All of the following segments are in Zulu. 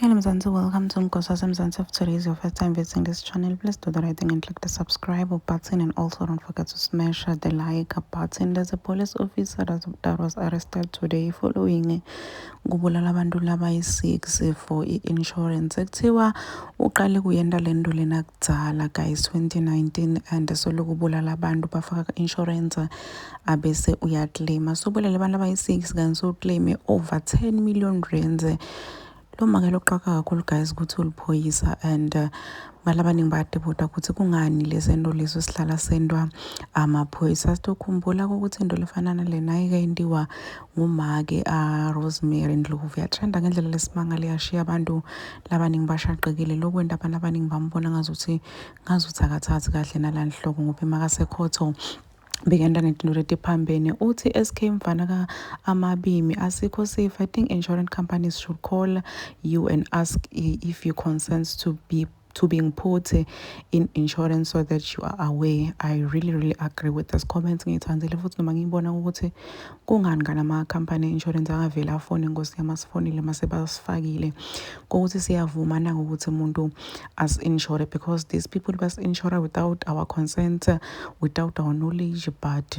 Hello Mzansi, welcome to Nkosazana Mzansi. If today is your first time visiting this channel, please do the right thing and click the subscribe button, and also don't forget to smash the like button. There's a police officer that was arrested today following kubulala abantu labayi-6 for i-insurance. Kuthiwa uqale kuyenda lento lena kudala guys 2019, and soloku bulala abantu bafaka insurance abese uyaclaima. So bulala abantu labayi-6 kanti so claim over 10 million rands. Lo maka loxaka kakhulu guys ukuthi uliphoyisa, and balabaningi bayadebuta ukuthi kungani lesento leso sihlala sendwa amaphoyisa. Sitokhumbula ukuthi into lefana nalena ayikayendiwa ngumake Rosemary Ndlovu. Yatrenda ngendlela lesimanga liyashiya abantu labaningi bashaqekile. Lokwenda abantu abaningi bambona ngazuthi akathathi kahle nalanhloko ngoba imakasekhotho bekenda nezinto letiphambene. Uthi SK mfana ka amabimi asikho safe. I think insurance companies should call you and ask if you consent to being put in insurance so that you are aware. I really agree with this comment. Ngithandile futhi noma ngibona ukuthi kungani kana ama company insurance akavela afone ngosi yamasifonile mase basifakile ukuthi siyavuma na ukuthi umuntu as insure, because these people bas insure without our consent, without our knowledge, but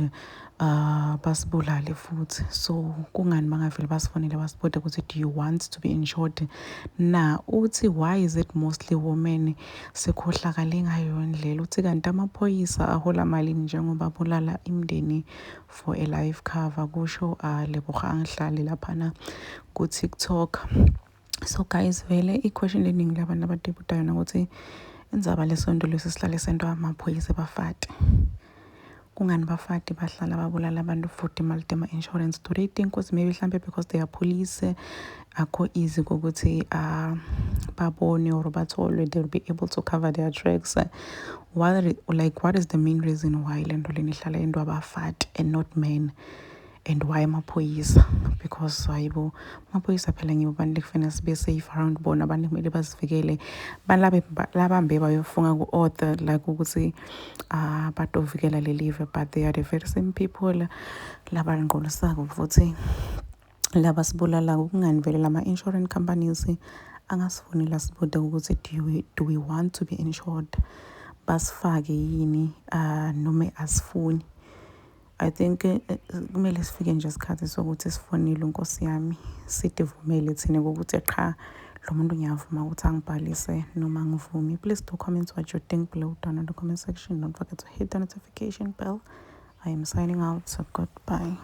basibulale futhi. So kungani bangavele basifonele basibude ukuthi do you want to be insured na. Uthi why is it mostly women sekhohlakale ngayo indlela. Uthi kanti amaphoyisa ahola malini njengoba bulala imndeni for a life cover. Kusho Leboga Angihlali laphana ku TikTok. So guys, vele i-question leningi labantu abadebutayo ukuthi indzaba lesonto lesi sihlale sento amaphoyisa bafati. Kungani bafati bahlala babulala abantu futhi maltema insurance? Do they think ukuthi maybe mhlambe because they are police akho easy ukuthi babone or batholwe they'll be able to cover their tracks? What is the main reason why lento leni ihlala into abafati and not men? And why amaphoyisa? Because hayibo amaphoyisa phela ngibo abantu lekufana sibe safe around bona, abantu kumele basivikele. Labambe bayofunga ku-author like ukuthi batovikela lelive, but they are the very same people labangiqolisako futhi labasibulalako. Kungani vele lama insurance companies angasifonela sibude ukuthi do we want to be insured, basifake yini noma asifuni. I think kumele sifike nje isikhathi sokuthi sifonile uNkosi yami sitivumele thina ukuthi qha lo muntu ngiyavuma ukuthi angibhalise noma ngivumi. Please do comment what you think below down in the comment section. Don't forget to hit the notification bell. I am signing out, so goodbye.